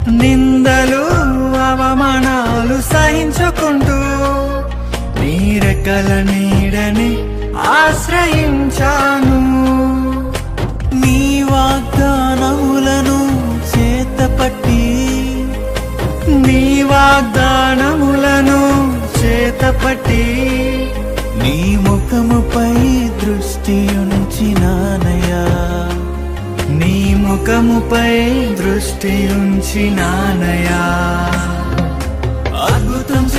నిందలు అవమానాలు సహించుకుంటూ నీ రెక్కల నీడని ఆశ్రయించాను. నీ వాగ్దానములను చేతపట్టి నీ వాగ్దానములను చేతపట్టి నీ ముఖముపై దృష్టి ఉంచినానయ్యా. నీ ముఖముపై దృష్టి ఉంచినానయ్యా. అద్భుతం